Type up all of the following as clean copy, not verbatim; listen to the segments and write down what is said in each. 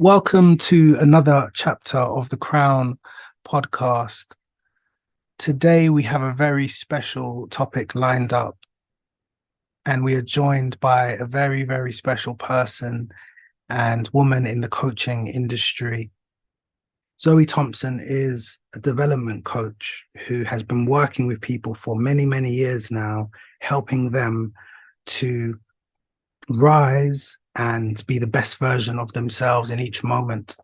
Welcome to another chapter of the Crown podcast. Today we have a very special topic lined up, and we are joined by a very, very special person and woman in the coaching industry. Zoe Thompson is a development coach who has been working with people for many, many years now, helping them to rise and be the best version of themselves in each moment.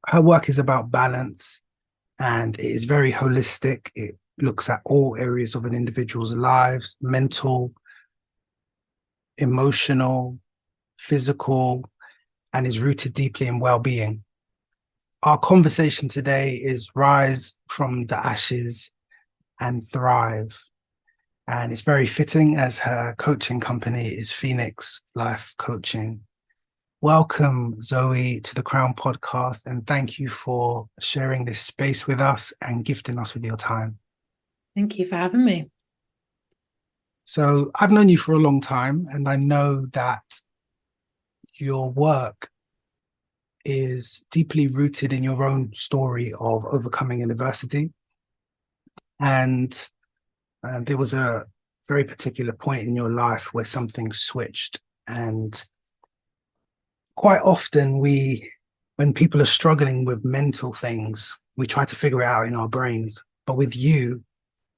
Her work is about balance, and it is very holistic. It looks at all areas of an individual's lives: mental, emotional, physical, and is rooted deeply in well-being. Our conversation today is Rise from the Ashes and Thrive. And it's very fitting as her coaching company is Phoenix Life Coaching. Welcome, Zoe, to the Crown podcast, and thank you for sharing this space with us and gifting us with your time. Thank you for having me. So I've known you for a long time, and I know that your work is deeply rooted in your own story of overcoming adversity. And there was a very particular point in your life where something switched. And quite often when people are struggling with mental things, we try to figure it out in our brains. But with you,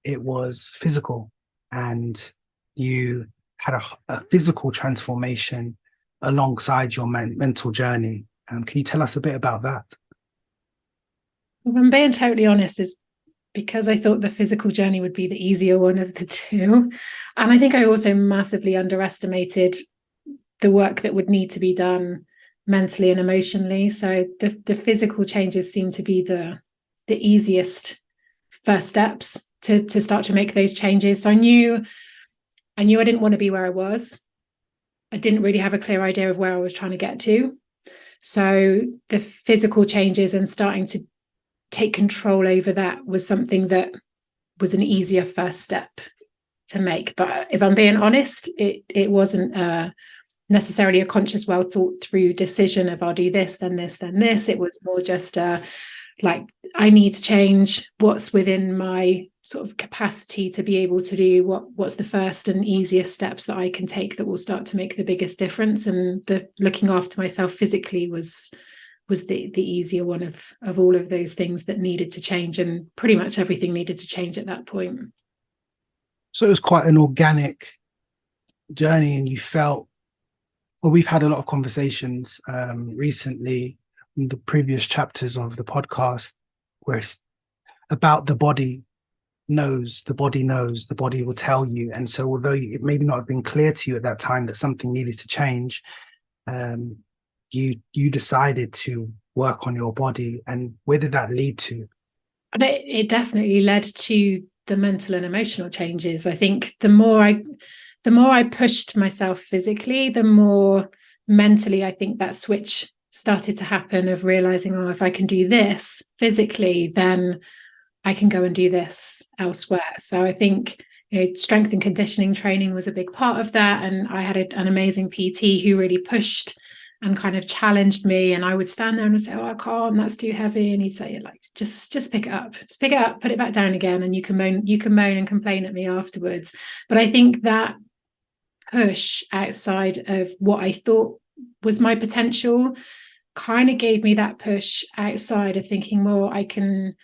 it was physical, and you had a physical transformation alongside your mental journey. Can you tell us a bit about that? If I'm being totally honest, is because I thought the physical journey would be the easier one of the two. And I think I also massively underestimated the work that would need to be done mentally and emotionally. So the physical changes seem to be the easiest first steps to start to make those changes. So I knew I didn't want to be where I was. I didn't really have a clear idea of where I was trying to get to. So the physical changes and starting to take control over that was something that was an easier first step to make. But if I'm being honest, it wasn't necessarily a conscious, well thought through decision of I'll do this, then this, then this. It was more just like I need to change what's within my sort of capacity to be able to do what's the first and easiest steps that I can take that will start to make the biggest difference. And the looking after myself physically was the easier one of all of those things that needed to change, and pretty much everything needed to change at that point. So it was quite an organic journey, and you felt, well, we've had a lot of conversations recently in the previous chapters of the podcast where it's about the body knows, the body will tell you. And so although it maybe not have been clear to you at that time that something needed to change, you decided to work on your body. And where did that lead to? And it definitely led to the mental and emotional changes. I think the more I pushed myself physically, the more mentally I think that switch started to happen of realizing, oh, if I can do this physically, then I can go and do this elsewhere. So I think strength and conditioning training was a big part of that. And I had an amazing PT who really pushed and kind of challenged me. And I would stand there and would say, oh, I can't, that's too heavy. And he'd say, like, just pick it up, put it back down again. And you can moan and complain at me afterwards. But I think that push outside of what I thought was my potential kind of gave me that push outside of thinking, well, I can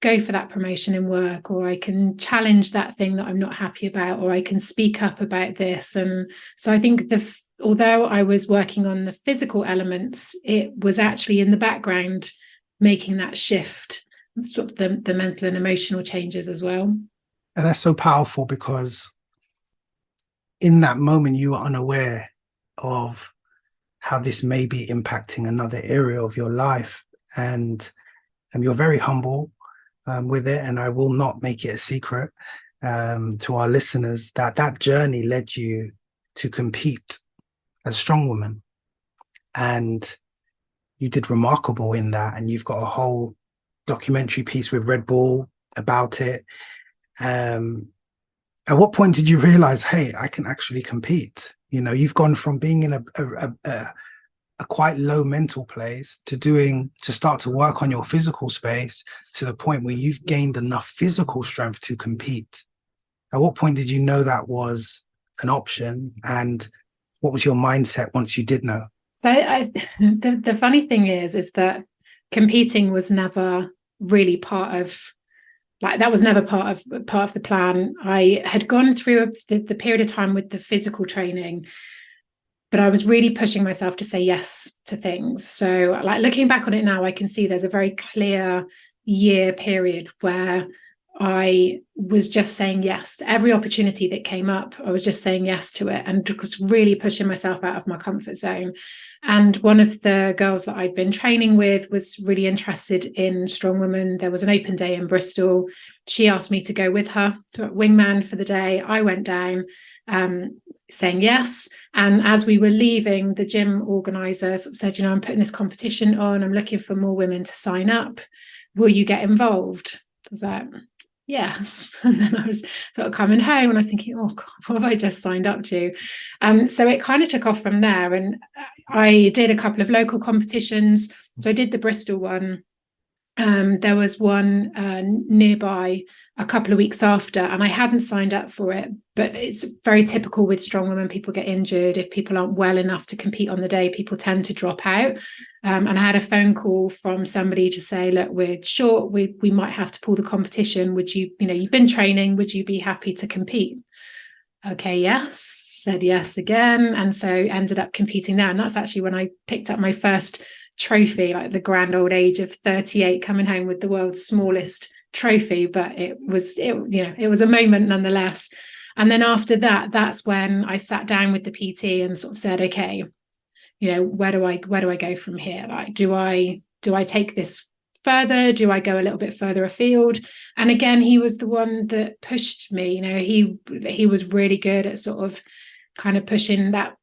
go for that promotion in work, or I can challenge that thing that I'm not happy about, or I can speak up about this. And so I think although I was working on the physical elements, it was actually in the background making that shift, sort of the mental and emotional changes as well. And that's so powerful, because in that moment you are unaware of how this may be impacting another area of your life, and you're very humble with it. And I will not make it a secret to our listeners that journey led you to compete as Strongwoman, and you did remarkable in that. And you've got a whole documentary piece with Red Bull about it. At what point did you realize, hey, I can actually compete? You've gone from being in a quite low mental place to start to work on your physical space to the point where you've gained enough physical strength to compete? At what point did you know that was an option, and what was your mindset once you did know? So the funny thing is that competing was never really part of, like, that was never part of the plan. I had gone through the period of time with the physical training, but I was really pushing myself to say yes to things. So, like, looking back on it now, I can see there's a very clear year period where I was just saying yes to every opportunity that came up. I was just saying yes to it and just really pushing myself out of my comfort zone. And one of the girls that I'd been training with was really interested in Strongwoman. There was an open day in Bristol. She asked me to go with her to wingman for the day. I went down, saying yes. And as we were leaving, the gym organizer sort of said, I'm putting this competition on. I'm looking for more women to sign up. Will you get involved? I was like, yes. And then I was sort of coming home and I was thinking, oh God, what have I just signed up to? So it kind of took off from there. And I did a couple of local competitions. So I did the Bristol one. There was one nearby a couple of weeks after, and I hadn't signed up for it, but it's very typical with strong women. People get injured. If people aren't well enough to compete on the day, people tend to drop out. And I had a phone call from somebody to say, look, we're short, we might have to pull the competition. Would you, you've been training, would you be happy to compete? Okay, yes. Said yes again. And so ended up competing there. And that's actually when I picked up my first trophy, like the grand old age of 38, coming home with the world's smallest trophy. But it was a moment nonetheless. And then after that, that's when I sat down with the PT and sort of said, okay, where do I go from here? Like, do I take this further? Do I go a little bit further afield? And again, he was the one that pushed me. He was really good at sort of kind of pushing that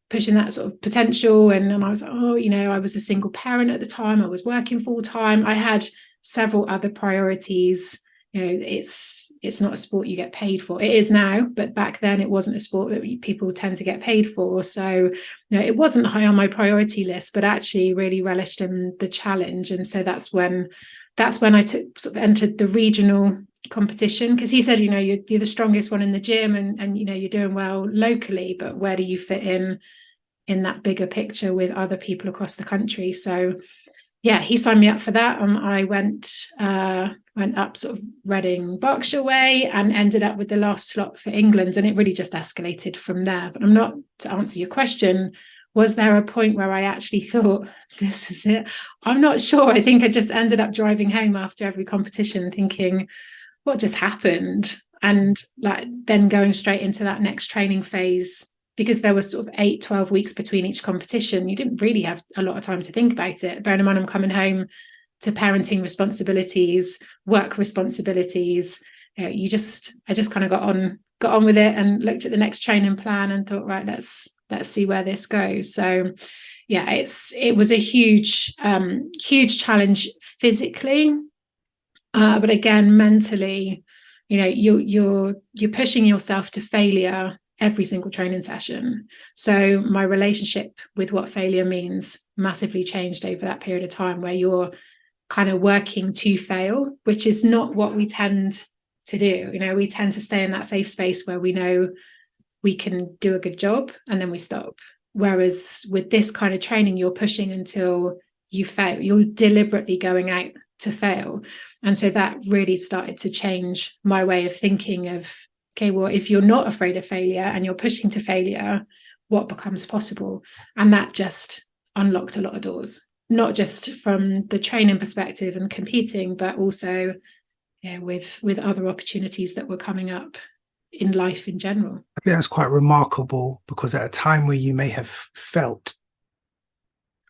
sort of potential. And I was like, I was a single parent at the time. I was working full time. I had several other priorities. It's not a sport you get paid for. It is now, but back then it wasn't a sport that people tend to get paid for. So, it wasn't high on my priority list, but actually really relished in the challenge. And so that's when I entered the regional competition, because he said, you're the strongest one in the gym, and you're doing well locally, but where do you fit in that bigger picture with other people across the country? So yeah, he signed me up for that, and I went up sort of Reading, Berkshire way, and ended up with the last slot for England, and it really just escalated from there. But to answer your question, was there a point where I actually thought, this is it? I'm not sure. I think I just ended up driving home after every competition thinking, what just happened? And then going straight into that next training phase, because there was sort of 8-12 weeks between each competition. You didn't really have a lot of time to think about it. Bearing in mind, I'm coming home to parenting responsibilities, work responsibilities. I just kind of got on with it and looked at the next training plan and thought, right, let's see where this goes. So yeah, it was a huge challenge physically, but again, mentally, you're pushing yourself to failure every single training session. So my relationship with what failure means massively changed over that period of time, where you're kind of working to fail, which is not what we tend to do. We tend to stay in that safe space where we know we can do a good job and then we stop. Whereas with this kind of training, you're pushing until you fail. You're deliberately going out to fail. And so that really started to change my way of thinking of, okay, well, if you're not afraid of failure and you're pushing to failure, what becomes possible? And that just unlocked a lot of doors, not just from the training perspective and competing, but also with other opportunities that were coming up in life in general. I think that's quite remarkable, because at a time where you may have felt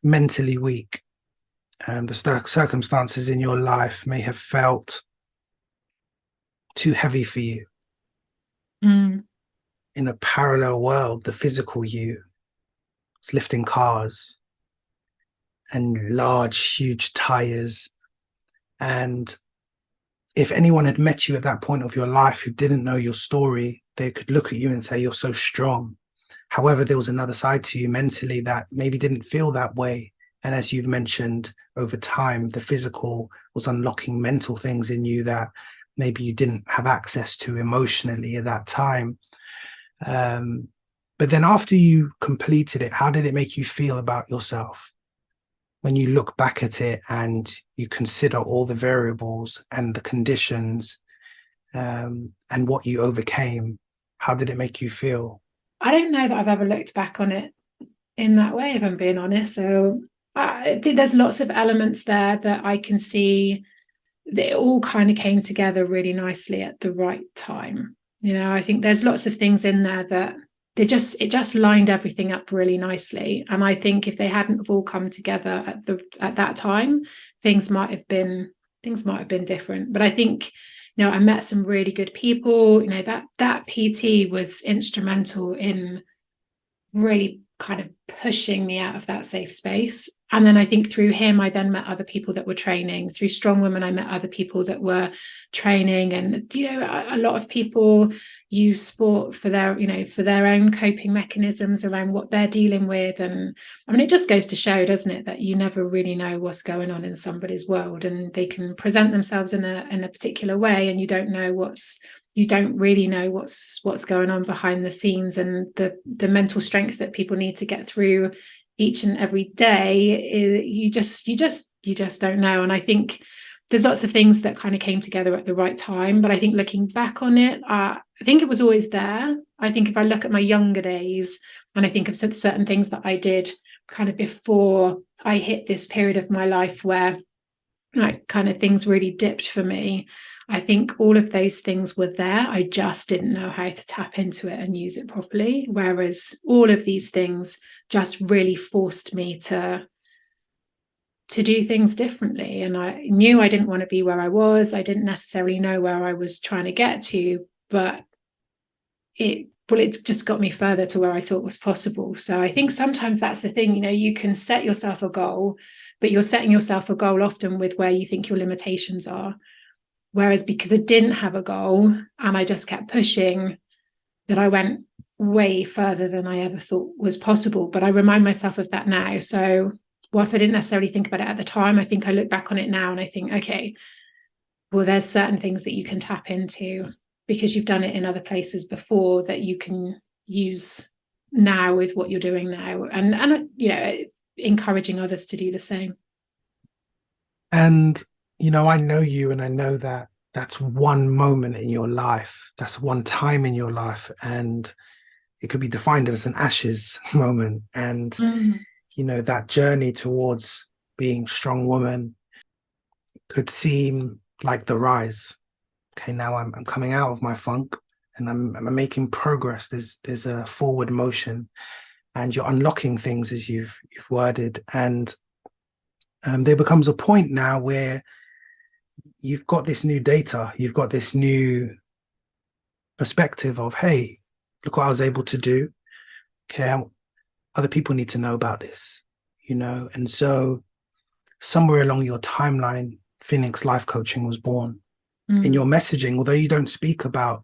mentally weak, and the circumstances in your life may have felt too heavy for you. In a parallel world, the physical you was lifting cars and large, huge tires. And if anyone had met you at that point of your life who didn't know your story, they could look at you and say, you're so strong. However, there was another side to you mentally that maybe didn't feel that way. And as you've mentioned, over time, the physical was unlocking mental things in you that maybe you didn't have access to emotionally at that time. But then after you completed it, how did it make you feel about yourself? When you look back at it and you consider all the variables and the conditions, and what you overcame, how did it make you feel? I don't know that I've ever looked back on it in that way, if I'm being honest. So I think there's lots of elements there that I can see that it all kind of came together really nicely at the right time. I think there's lots of things in there that it just lined everything up really nicely. And I think if they hadn't have all come together at that time, things might have been different. But I think, I met some really good people. That PT was instrumental in really kind of pushing me out of that safe space. And then I think through him, I then met other people that were training. Through Strongwoman, I met other people that were training. And, a lot of people use sport for their own coping mechanisms around what they're dealing with. And I mean, it just goes to show, doesn't it, that you never really know what's going on in somebody's world, and they can present themselves in a particular way, and you don't really know what's going on behind the scenes, and the mental strength that people need to get through each and every day. You just don't know. And I think there's lots of things that kind of came together at the right time. But I think looking back on it, I think it was always there. I think if I look at my younger days and I think of certain things that I did kind of before I hit this period of my life where kind of things really dipped for me, I think all of those things were there. I just didn't know how to tap into it and use it properly. Whereas all of these things just really forced me to do things differently. And I knew I didn't want to be where I was. I didn't necessarily know where I was trying to get to, but it just got me further to where I thought was possible. So I think sometimes that's the thing, you can set yourself a goal, but you're setting yourself a goal often with where you think your limitations are. Whereas because I didn't have a goal and I just kept pushing, that I went way further than I ever thought was possible. But I remind myself of that now. So whilst I didn't necessarily think about it at the time, I think I look back on it now and I think, okay, well, there's certain things that you can tap into because you've done it in other places before that you can use now with what you're doing now. And encouraging others to do the same. And I know you, and I know that that's one moment in your life. That's one time in your life. And it could be defined as an ashes moment. And, that journey towards being strong woman could seem like the rise. Okay, now I'm coming out of my funk and I'm making progress. There's a forward motion and you're unlocking things as you've worded. And there becomes a point now where you've got this new data, you've got this new perspective of, hey, look what I was able to do. Okay, other people need to know about this, and so somewhere along your timeline, Phoenix Life Coaching was born. In your messaging, although you don't speak about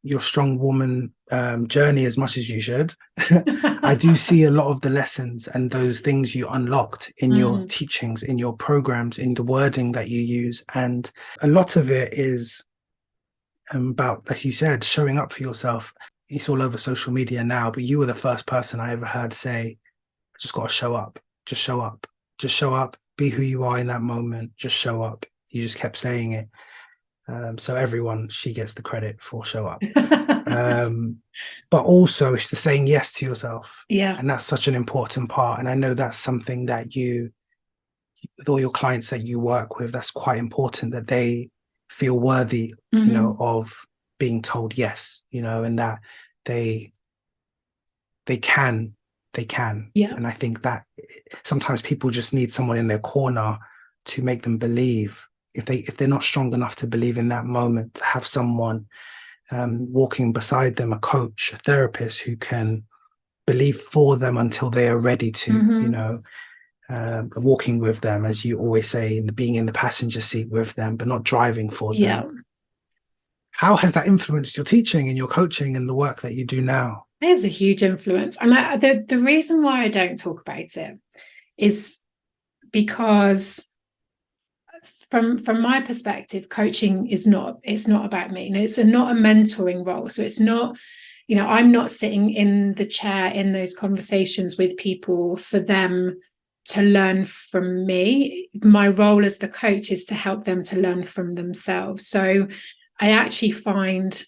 your strong woman journey as much as you should, I do see a lot of the lessons and those things you unlocked in your teachings, in your programs, in the wording that you use. And a lot of it is about, as you said, showing up for yourself. It's all over social media now, but you were the first person I ever heard say, I just got to show up, just show up, just show up, be who you are in that moment, just show up. You just kept saying it. So everyone, she gets the credit for show up. But also it's the saying yes to yourself. Yeah. And that's such an important part. And I know that's something that you, with all your clients that you work with, that's quite important, that they feel worthy, of being told yes, and that they can. Yeah. And I think that sometimes people just need someone in their corner to make them believe. If they're not strong enough to believe in that moment, to have someone walking beside them, a coach, a therapist who can believe for them until they are ready to, walking with them, as you always say, being in the passenger seat with them, but not driving for them. How has that influenced your teaching and your coaching and the work that you do now? It's a huge influence. And the reason why I don't talk about it is because from my perspective, coaching is it's not about me. It's not a mentoring role. So it's not, I'm not sitting in the chair in those conversations with people for them to learn from me. My role as the coach is to help them to learn from themselves. So I actually find,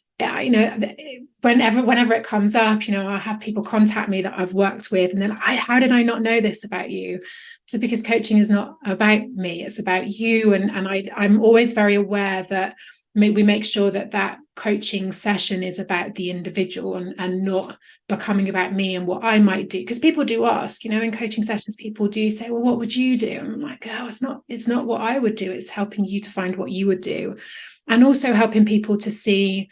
whenever it comes up, I have people contact me that I've worked with, and then how did I not know this about you? So because coaching is not about me, it's about you. And I'm always very aware that we make sure that coaching session is about the individual and not becoming about me and what I might do. Because people do ask, in coaching sessions, people do say, well, what would you do? And I'm like, oh, it's not what I would do. It's helping you to find what you would do. And also helping people to see,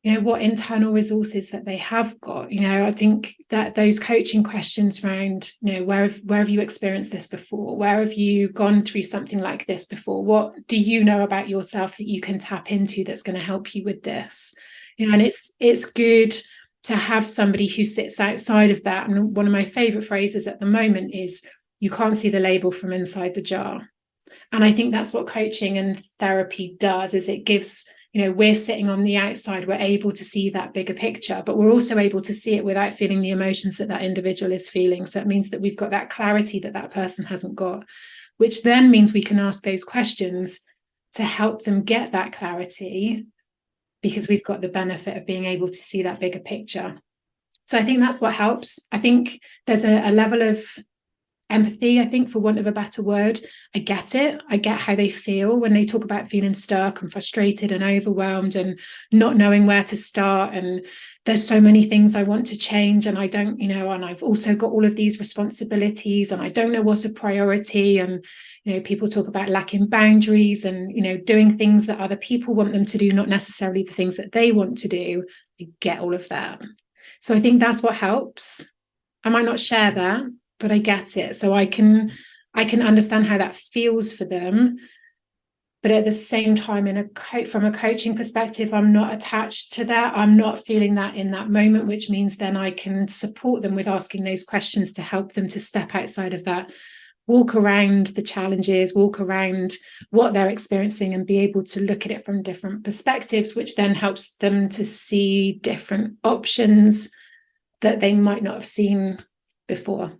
what internal resources that they have got. I think that those coaching questions around, where have you experienced this before? Where have you gone through something like this before? What do you know about yourself that you can tap into that's going to help you with this? And it's good to have somebody who sits outside of that. And one of my favorite phrases at the moment is, you can't see the label from inside the jar. And I think that's what coaching and therapy does, is it gives, we're sitting on the outside, we're able to see that bigger picture, but we're also able to see it without feeling the emotions that individual is feeling. So it means that we've got that clarity that person hasn't got, which then means we can ask those questions to help them get that clarity, because we've got the benefit of being able to see that bigger picture. So I think that's what helps. I think there's a level of empathy, I think, for want of a better word. I get it. I get how they feel when they talk about feeling stuck and frustrated and overwhelmed and not knowing where to start. And there's so many things I want to change, and I don't, and I've also got all of these responsibilities, and I don't know what's a priority. And, people talk about lacking boundaries and, doing things that other people want them to do, not necessarily the things that they want to do. I get all of that. So I think that's what helps. I might not share that, but I get it. So I can understand how that feels for them. But at the same time, from a coaching perspective, I'm not attached to that. I'm not feeling that in that moment, which means then I can support them with asking those questions to help them to step outside of that, walk around the challenges, walk around what they're experiencing, and be able to look at it from different perspectives, which then helps them to see different options that they might not have seen before.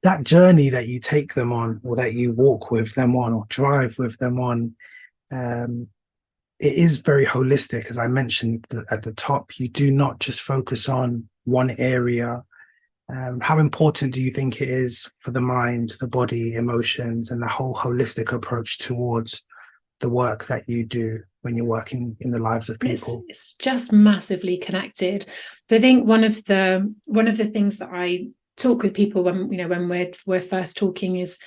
That journey that you take them on, or that you walk with them on, or drive with them on, it is very holistic. As I mentioned at the top, you do not just focus on one area. How important do you think it is for the mind, the body, emotions, and the whole holistic approach towards the work that you do when you're working in the lives of people? It's just massively connected. So I think one of the things that I talk with people when we're first talking is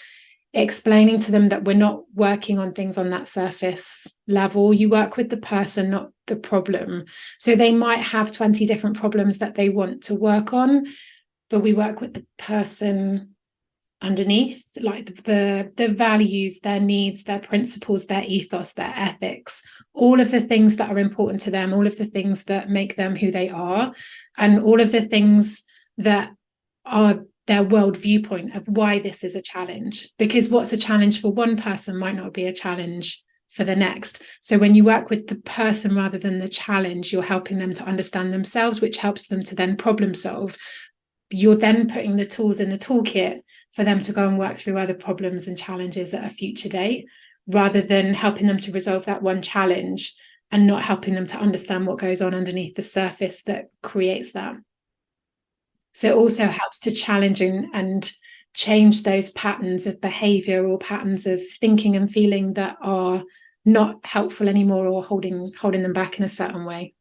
explaining to them that we're not working on things on that surface level. You work with the person, not the problem. So they might have 20 different problems that they want to work on, but we work with the person underneath, like the values, their needs, their principles, their ethos, their ethics, all of the things that are important to them, all of the things that make them who they are, and all of the things that are their world viewpoint of why this is a challenge. Because what's a challenge for one person might not be a challenge for the next. So when you work with the person rather than the challenge, you're helping them to understand themselves, which helps them to then problem solve. You're then putting the tools in the toolkit for them to go and work through other problems and challenges at a future date, rather than helping them to resolve that one challenge and not helping them to understand what goes on underneath the surface that creates that. So it also helps to challenge and change those patterns of behavior or patterns of thinking and feeling that are not helpful anymore, or holding them back in a certain way.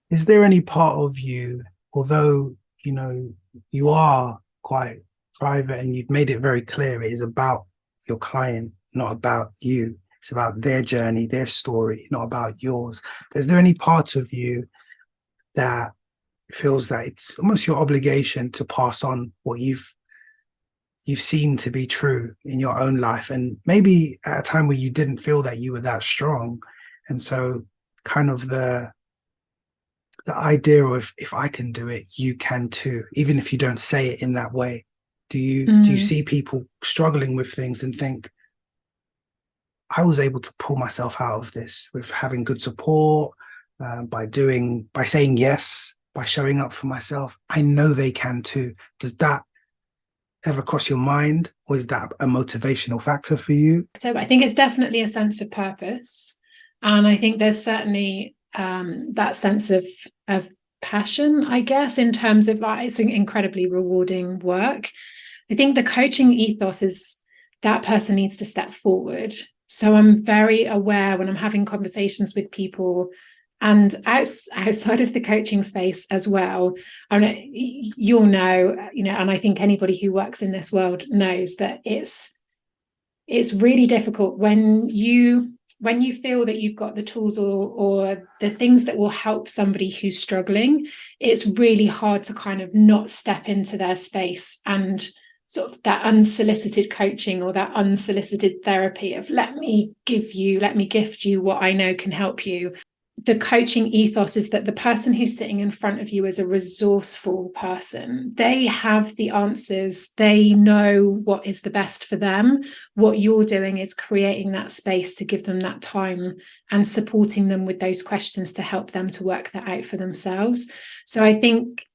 Is there any part of you, although, you are quite private and you've made it very clear it is about your client, not about you. It's about their journey, their story, not about yours. Is there any part of you that feels that it's almost your obligation to pass on what you've seen to be true in your own life, and maybe at a time where you didn't feel that you were that strong, and so kind of the idea of, if I can do it, you can too, even if you don't say it in that way? Do you see people struggling with things and think, I was able to pull myself out of this with having good support, by saying yes, by showing up for myself? I know they can too. Does that ever cross your mind, or is that a motivational factor for you? So I think it's definitely a sense of purpose, and I think there's certainly that sense of passion, I guess, in terms of like, it's an incredibly rewarding work. I think the coaching ethos is that person needs to step forward. So I'm very aware when I'm having conversations with people, and outside of the coaching space as well. I mean, you'll know, and I think anybody who works in this world knows that it's really difficult when you feel that you've got the tools or the things that will help somebody who's struggling. It's really hard to kind of not step into their space and sort of that unsolicited coaching or that unsolicited therapy of let me gift you what I know can help you. The coaching ethos is that the person who's sitting in front of you is a resourceful person. They have the answers. They know what is the best for them. What you're doing is creating that space to give them that time and supporting them with those questions to help them to work that out for themselves. So I think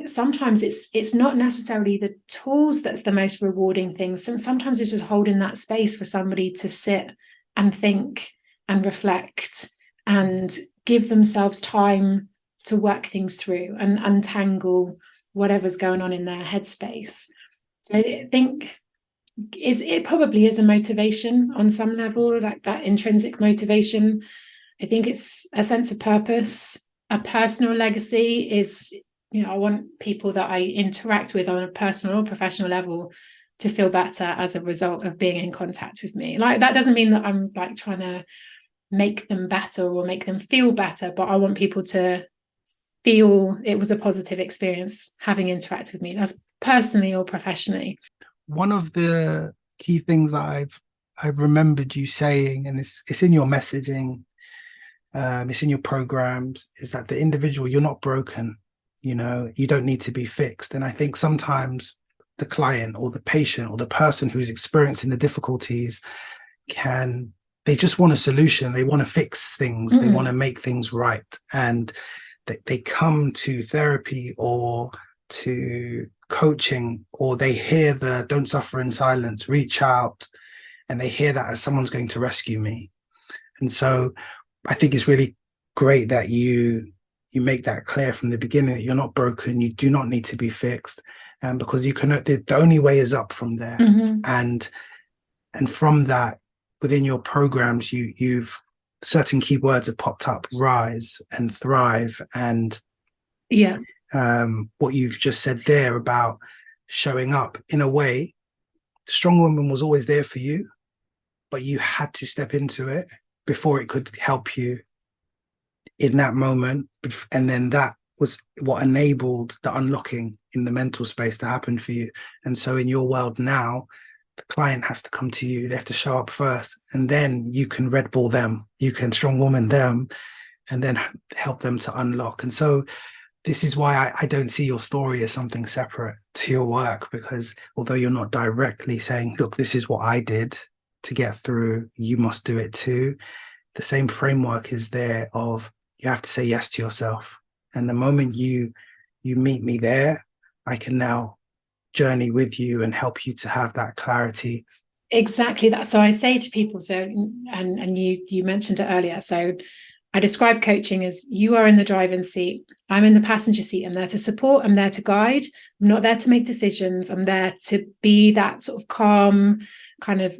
sometimes it's not necessarily the tools that's the most rewarding thing. Sometimes it's just holding that space for somebody to sit and think and reflect and give themselves time to work things through and untangle whatever's going on in their headspace. So I think it probably is a motivation on some level, like that intrinsic motivation. I think it's a sense of purpose. A personal legacy is, I want people that I interact with on a personal or professional level to feel better as a result of being in contact with me. Like, that doesn't mean that I'm like trying to make them better or make them feel better, but I want people to feel it was a positive experience having interacted with me, that's personally or professionally. One of the key things that I've remembered you saying, and it's in your messaging, it's in your programs, is that the individual, you're not broken, you don't need to be fixed. And I think sometimes the client or the patient or the person who's experiencing the difficulties they just want a solution. They want to fix things. They want to make things right. And they come to therapy or to coaching, or they hear the don't suffer in silence, reach out, and they hear that as someone's going to rescue me. And so I think it's really great that you make that clear from the beginning, that you're not broken. You do not need to be fixed. Because the only way is up from there. And from that, within your programs, you've certain keywords have popped up: rise and thrive. And what you've just said there about showing up, in a way, Strongwoman was always there for you, but you had to step into it before it could help you in that moment. And then that was what enabled the unlocking in the mental space to happen for you. And so in your world now, the client has to come to you. They have to show up first, and then you can Red Bull them, you can Strongwoman them, and then help them to unlock. And so this is why I don't see your story as something separate to your work, because although you're not directly saying, look, this is what I did to get through, you must do it too, the same framework is there of you have to say yes to yourself. And the moment you meet me there, I can now journey with you and help you to have that clarity. Exactly that. So I say to people, and you mentioned it earlier, so I describe coaching as you are in the driving seat, I'm in the passenger seat. I'm there to support, I'm there to guide, I'm not there to make decisions. I'm there to be that sort of calm kind of,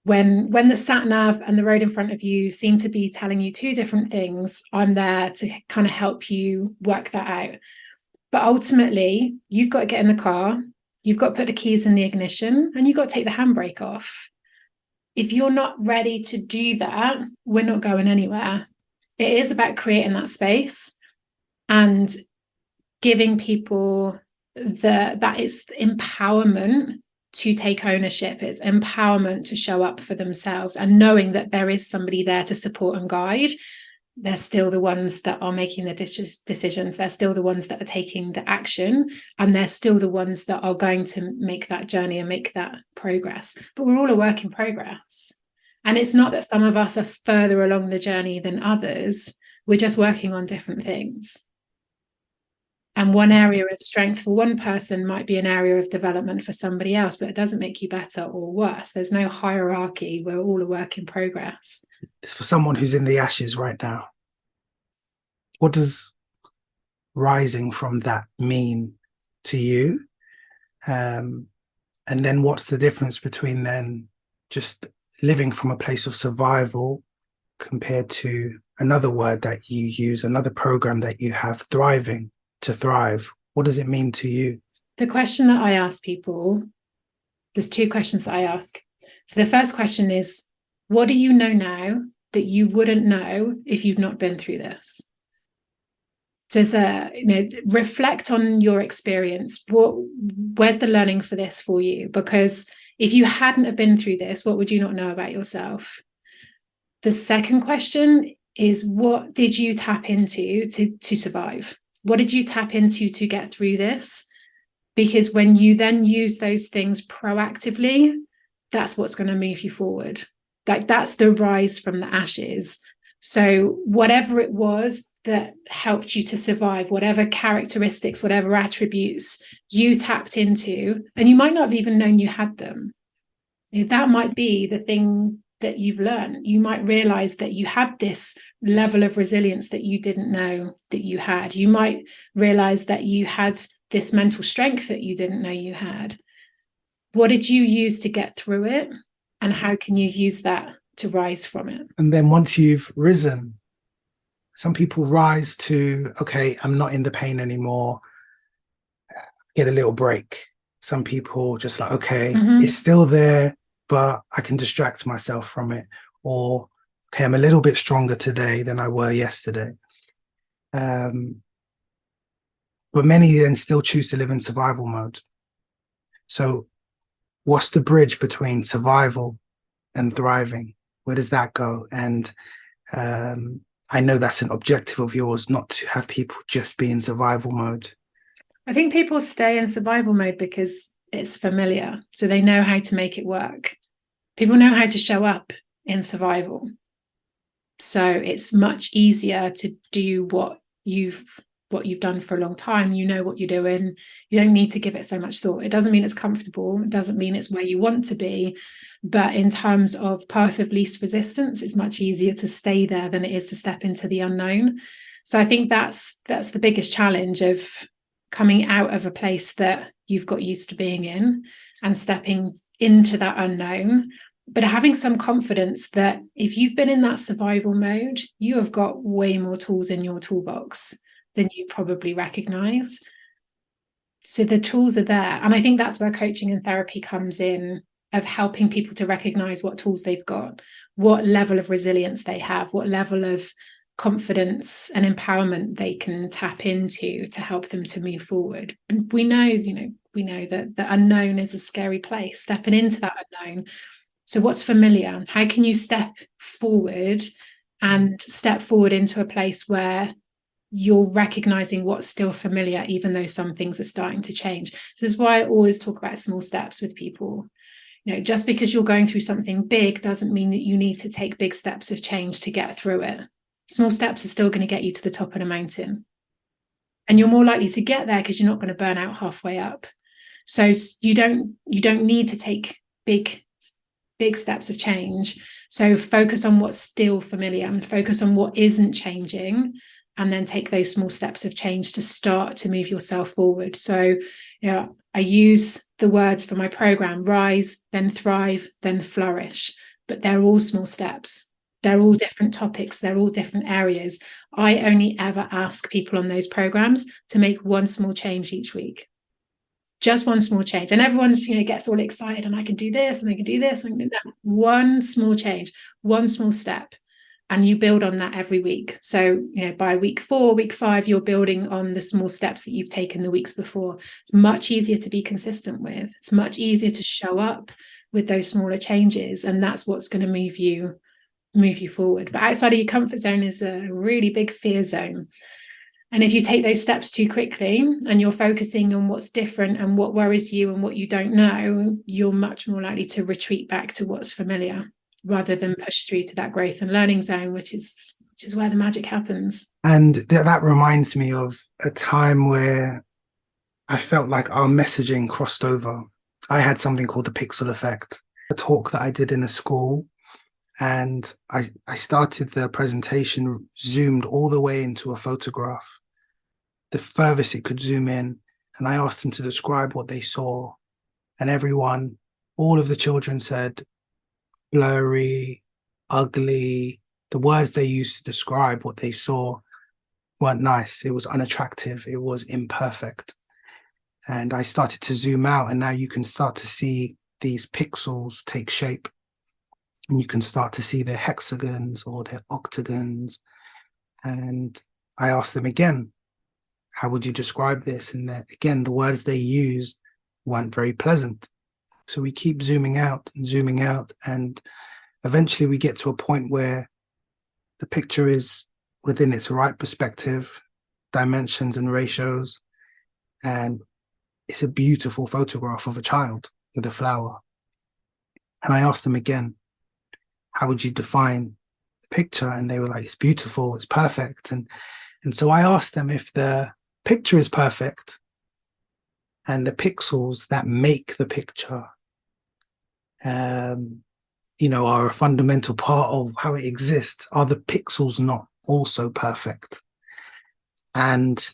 when the sat nav and the road in front of you seem to be telling you two different things, I'm there to kind of help you work that out. But ultimately, you've got to get in the car, you've got to put the keys in the ignition, and you've got to take the handbrake off. If you're not ready to do that, we're not going anywhere. It is about creating that space and giving people that it's empowerment to take ownership. It's empowerment to show up for themselves, and knowing that there is somebody there to support and guide. they're still the ones that are making the decisions. They're still the ones that are taking the action, and they're still the ones that are going to make that journey and make that progress. But we're all a work in progress. And it's not that some of us are further along the journey than others. We're just working on different things. And one area of strength for one person might be an area of development for somebody else, but it doesn't make you better or worse. There's no hierarchy. We're all a work in progress. It's for someone who's in the ashes right now. What does rising from that mean to you? And then what's the difference between then just living from a place of survival compared to another word that you use, another program that you have, thriving, to thrive? What does it mean to you? The question that I ask people, there's two questions that I ask. So the first question is, what do you know now that you wouldn't know if you've not been through this? Does reflect on your experience. Where's the learning for this for you? Because if you hadn't have been through this, what would you not know about yourself? The second question is, what did you tap into to survive? What did you tap into to get through this? Because when you then use those things proactively, that's what's going to move you forward. Like, that's the rise from the ashes. So whatever it was that helped you to survive, whatever characteristics, whatever attributes you tapped into, and you might not have even known you had them. That might be the thing that you've learned. You might realize that you had this level of resilience that you didn't know that you had. You might realize that you had this mental strength that you didn't know you had. What did you use to get through it? And how can you use that to rise from it? And then once you've risen, some people rise to, okay, I'm not in the pain anymore, get a little break. Some people just like, okay, it's still there, but I can distract myself from it. Or, okay, I'm a little bit stronger today than I were yesterday. But many then still choose to live in survival mode. So what's the bridge between survival and thriving? Where does that go? And I know that's an objective of yours, not to have people just be in survival mode. I think people stay in survival mode because it's familiar. So they know how to make it work. People know how to show up in survival. So it's much easier to do what you've done for a long time. You know what you're doing. You don't need to give it so much thought. It doesn't mean it's comfortable. It doesn't mean it's where you want to be. But in terms of path of least resistance, it's much easier to stay there than it is to step into the unknown. So I think that's the biggest challenge of coming out of a place that you've got used to being in and stepping into that unknown, but having some confidence that if you've been in that survival mode, you have got way more tools in your toolbox than you probably recognize. So the tools are there. And I think that's where coaching and therapy comes in, of helping people to recognize what tools they've got, what level of resilience they have, what level of confidence and empowerment they can tap into to help them to move forward. And we know that the unknown is a scary place, stepping into that unknown. So what's familiar? How can you step forward into a place where you're recognizing what's still familiar, even though some things are starting to change? This is why I always talk about small steps with people. Just because you're going through something big doesn't mean that you need to take big steps of change to get through it. Small steps are still going to get you to the top of the mountain. And you're more likely to get there because you're not going to burn out halfway up. So you don't need to take big steps of change. So focus on what's still familiar and focus on what isn't changing, and then take those small steps of change to start to move yourself forward. So, I use the words for my program: rise, then thrive, then flourish. But they're all small steps. They're all different topics. They're all different areas. I only ever ask people on those programs to make one small change each week. Just one small change. And everyone's, gets all excited, and I can do this and I can do this. And one small change, one small step. And you build on that every week. So, by week 4, week 5, you're building on the small steps that you've taken the weeks before. It's much easier to be consistent with. It's much easier to show up with those smaller changes. And that's what's going to move you move you forward. But outside of your comfort zone is a really big fear zone. And if you take those steps too quickly and you're focusing on what's different and what worries you and what you don't know, you're much more likely to retreat back to what's familiar rather than push through to that growth and learning zone, which is where the magic happens. And that reminds me of a time where I felt like our messaging crossed over. I had something called the pixel effect, a talk that I did in a school. And I started the presentation zoomed all the way into a photograph, the furthest it could zoom in. And I asked them to describe what they saw. And all of the children said blurry, ugly. The words they used to describe what they saw weren't nice. It was unattractive. It was imperfect. And I started to zoom out, and now you can start to see these pixels take shape. And you can start to see their hexagons or their octagons. And I asked them again, how would you describe this? And again, the words they used weren't very pleasant. So we keep zooming out, and eventually we get to a point where the picture is within its right perspective, dimensions and ratios, and it's a beautiful photograph of a child with a flower. And I asked them again, how would you define the picture? And they were like, it's beautiful, it's perfect. And so I asked them, if the picture is perfect and the pixels that make the picture are a fundamental part of how it exists, are the pixels not also perfect? And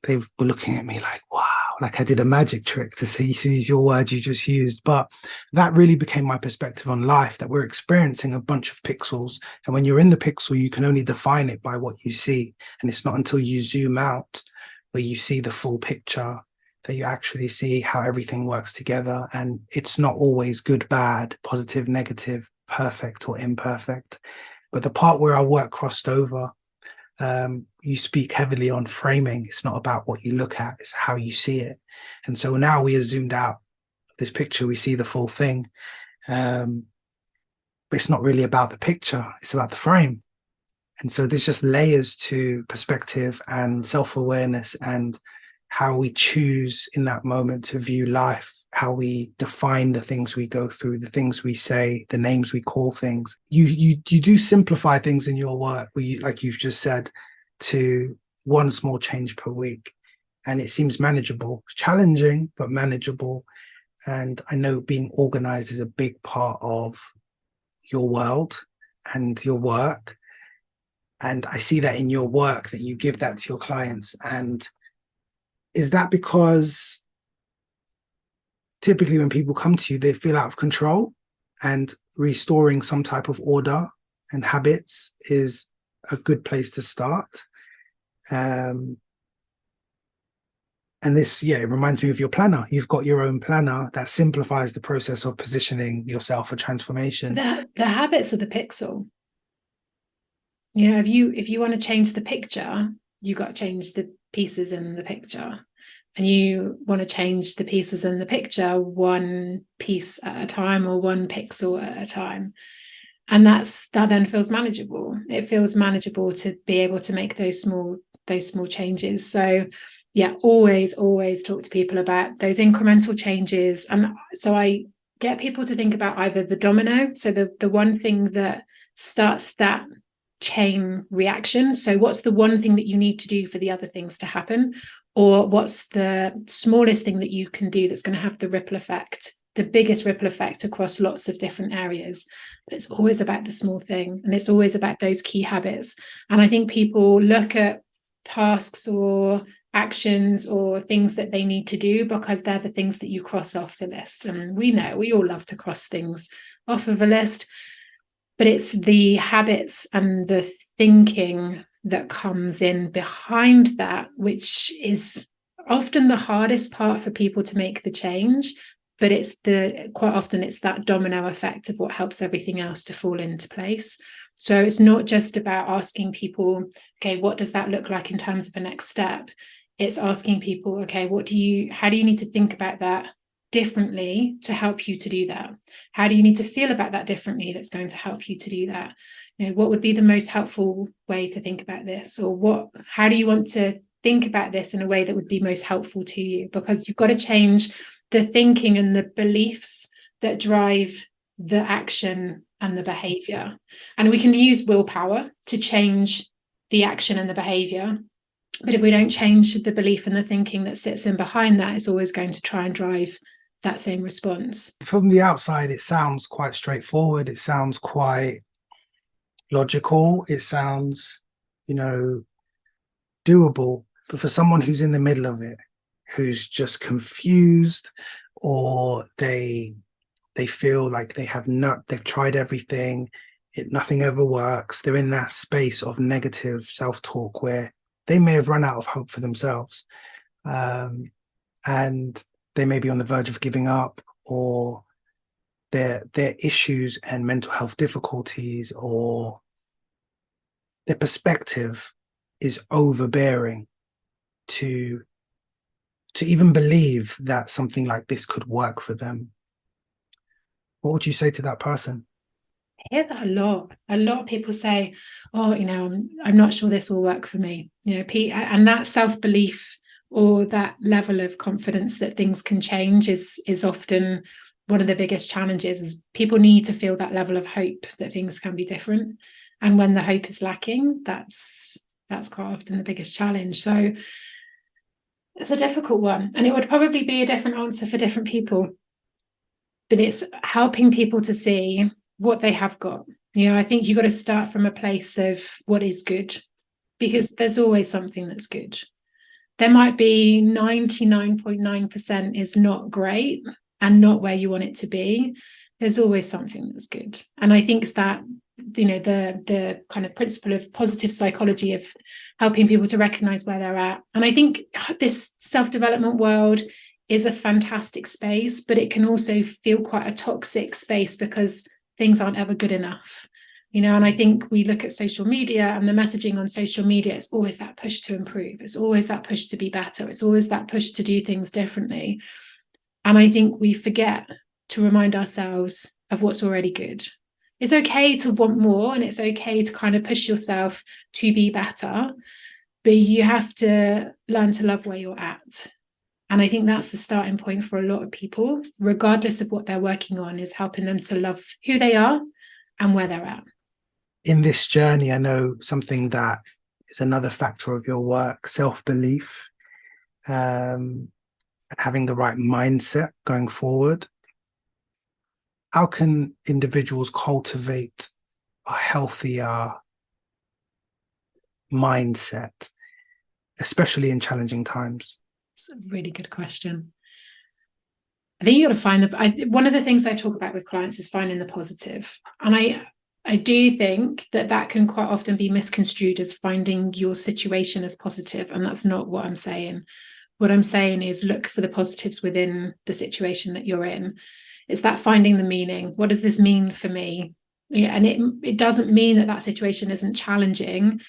they were looking at me like, wow, like I did a magic trick to use your words you just used. But that really became my perspective on life, that we're experiencing a bunch of pixels. And when you're in the pixel, you can only define it by what you see. And it's not until you zoom out where you see the full picture that you actually see how everything works together. And it's not always good, bad, positive, negative, perfect or imperfect. But the part where our work crossed over, you speak heavily on framing. It's not about what you look at, it's how you see it. And so now we are zoomed out of this picture, we see the full thing. But it's not really about the picture, it's about the frame. And so there's just layers to perspective and self-awareness and how we choose in that moment to view life, how we define the things we go through, the things we say, the names we call things. You do simplify things in your work, where you, like you've just said, to one small change per week. And it seems manageable. It's challenging, but manageable. And I know being organized is a big part of your world and your work. And I see that in your work, that you give that to your clients. And is that because typically when people come to you, they feel out of control, and restoring some type of order and habits is a good place to start? And this, it reminds me of your planner. You've got your own planner that simplifies the process of positioning yourself for transformation. The habits of the pixel. If you want to change the picture, you got to change the pieces in the picture. And you want to change the pieces in the picture one piece at a time or one pixel at a time. And that then feels manageable. It feels manageable to be able to make those small changes. So always talk to people about those incremental changes. And so I get people to think about either the domino, so the one thing that starts that chain reaction. So what's the one thing that you need to do for the other things to happen? Or what's the smallest thing that you can do that's going to have the ripple effect, the biggest ripple effect across lots of different areas? But it's always about the small thing, and it's always about those key habits. And I think people look at tasks or actions or things that they need to do because they're the things that you cross off the list. And we know we all love to cross things off of a list, but it's the habits and the thinking that comes in behind that, which is often the hardest part for people to make the change. But quite often it's that domino effect of what helps everything else to fall into place. So it's not just about asking people, okay, what does that look like in terms of a next step? It's asking people, okay, how do you need to think about that differently to help you to do that? How do you need to feel about that differently that's going to help you to do that? what would be the most helpful way to think about this? Or how do you want to think about this in a way that would be most helpful to you? Because you've got to change the thinking and the beliefs that drive the action and the behavior. And we can use willpower to change the action and the behavior. But if we don't change the belief and the thinking that sits in behind that, it's always going to try and drive that same response. From the outside, it sounds quite straightforward. It sounds quite logical. It sounds, doable. But for someone who's in the middle of it, who's just confused, or they feel like they've tried everything, nothing ever works. They're in that space of negative self-talk where they may have run out of hope for themselves. And they may be on the verge of giving up, or their issues and mental health difficulties, or their perspective is overbearing to even believe that something like this could work for them. What would you say to that person? I hear that a lot. A lot of people say, oh, I'm not sure this will work for me. And that self-belief or that level of confidence that things can change is often one of the biggest challenges. Is people need to feel that level of hope that things can be different. And when the hope is lacking, that's quite often the biggest challenge. So it's a difficult one. And it would probably be a different answer for different people. But it's helping people to see what they have got. I think you've got to start from a place of what is good, because there's always something that's good. There might be 99.9% is not great and not where you want it to be. There's always something that's good. And I think it's that, the kind of principle of positive psychology of helping people to recognize where they're at. And I think this self-development world is a fantastic space, but it can also feel quite a toxic space because things aren't ever good enough. And I think we look at social media and the messaging on social media, it's always that push to improve. It's always that push to be better. It's always that push to do things differently. And I think we forget to remind ourselves of what's already good. It's okay to want more, and it's okay to kind of push yourself to be better, but you have to learn to love where you're at. And I think that's the starting point for a lot of people, regardless of what they're working on, is helping them to love who they are and where they're at. In this journey, I know something that is another factor of your work, self-belief, and having the right mindset going forward. How can individuals cultivate a healthier mindset, especially in challenging times? It's a really good question. I think you got to find one of the things I talk about with clients is finding the positive. And I do think that can quite often be misconstrued as finding your situation as positive. And that's not what I'm saying. What I'm saying is look for the positives within the situation that you're in. It's that finding the meaning. What does this mean for me? And it doesn't mean that situation isn't challenging,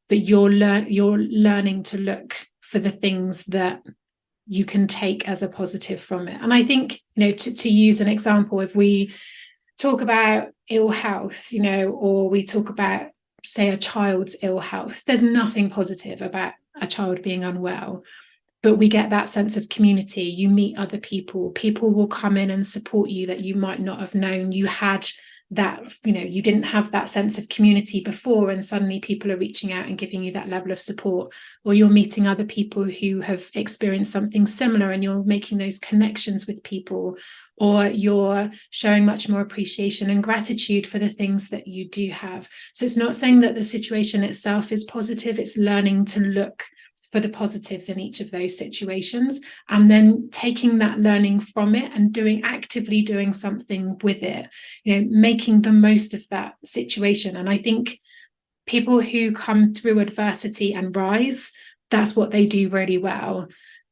but you're learning to look for the things that you can take as a positive from it. And I think, to use an example, if we talk about ill health, or we talk about, say, a child's ill health, there's nothing positive about a child being unwell. But we get that sense of community. You meet other people. People will come in and support you that you might not have known you had that, you didn't have that sense of community before, and suddenly people are reaching out and giving you that level of support. Or you're meeting other people who have experienced something similar and you're making those connections with people, or you're showing much more appreciation and gratitude for the things that you do have. So it's not saying that the situation itself is positive, it's learning to look for the positives in each of those situations, and then taking that learning from it and actively doing something with it, making the most of that situation. And I think people who come through adversity and rise, that's what they do really well.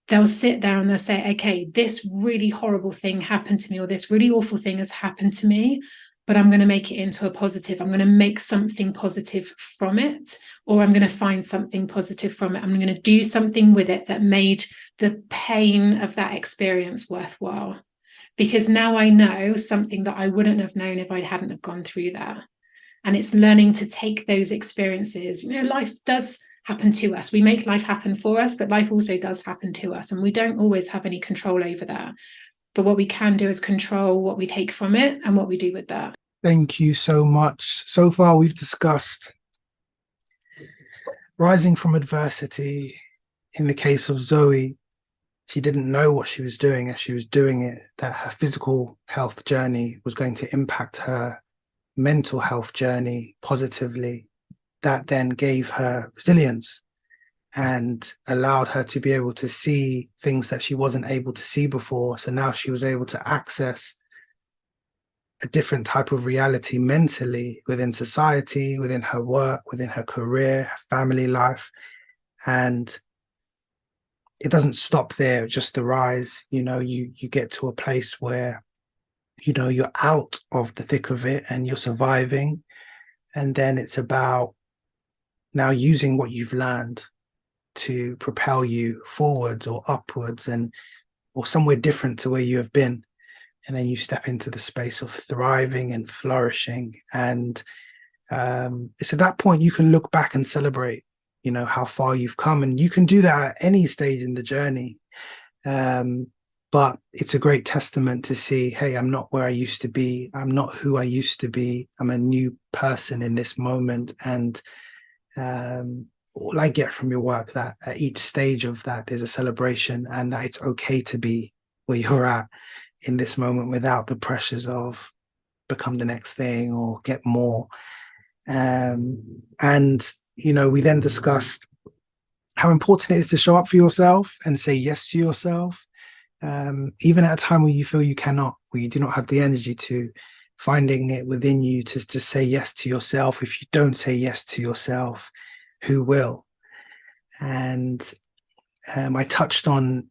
They'll sit there and they'll say, okay, this really horrible thing happened to me, or this really awful thing has happened to me, but I'm going to make it into a positive. I'm going to make something positive from it, or I'm going to find something positive from it. I'm going to do something with it that made the pain of that experience worthwhile. Because now I know something that I wouldn't have known if I hadn't have gone through that. And it's learning to take those experiences. Life does happen to us. We make life happen for us, but life also does happen to us. And we don't always have any control over that. But what we can do is control what we take from it and what we do with that. Thank you so much. So far, we've discussed rising from adversity. In the case of Zoe, she didn't know what she was doing as she was doing it, that her physical health journey was going to impact her mental health journey positively. That then gave her resilience and allowed her to be able to see things that she wasn't able to see before. So now she was able to access a different type of reality mentally within society, within her work, within her career, her family life. And it doesn't stop there, just the rise. You get to a place where you're out of the thick of it and you're surviving, and then it's about now using what you've learned to propel you forwards or upwards or somewhere different to where you have been. And then you step into the space of thriving and flourishing, and it's at that point you can look back and celebrate how far you've come, and you can do that at any stage in the journey. But it's a great testament to see, hey, I'm not where I used to be. I'm not who I used to be. I'm a new person in this moment. And all I get from your work, that at each stage of that, there's a celebration, and that it's okay to be where you're at in this moment without the pressures of become the next thing or get more. And, we then discussed how important it is to show up for yourself and say yes to yourself. Even at a time where you feel you cannot, where you do not have the energy to, finding it within you to just say yes to yourself. If you don't say yes to yourself, who will? And I touched on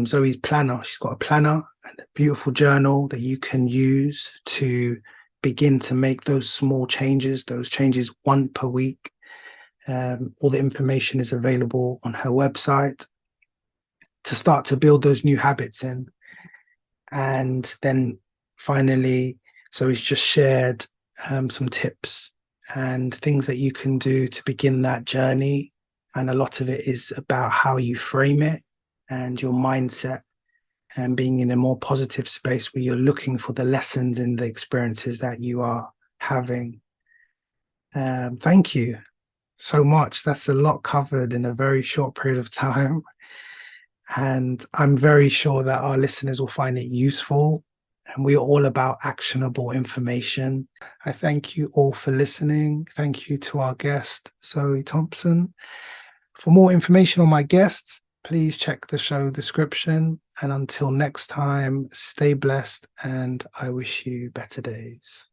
Zoe's planner. She's got a planner and a beautiful journal that you can use to begin to make those small changes, those changes one per week. All the information is available on her website to start to build those new habits in. And then finally, Zoe's just shared some tips and things that you can do to begin that journey. And a lot of it is about how you frame it and your mindset, and being in a more positive space where you're looking for the lessons in the experiences that you are having. Thank you so much. That's a lot covered in a very short period of time. And I'm very sure that our listeners will find it useful. And we're all about actionable information. I thank you all for listening. Thank you to our guest, Zoe Thompson. For more information on my guests, please check the show description. And until next time, stay blessed, and I wish you better days.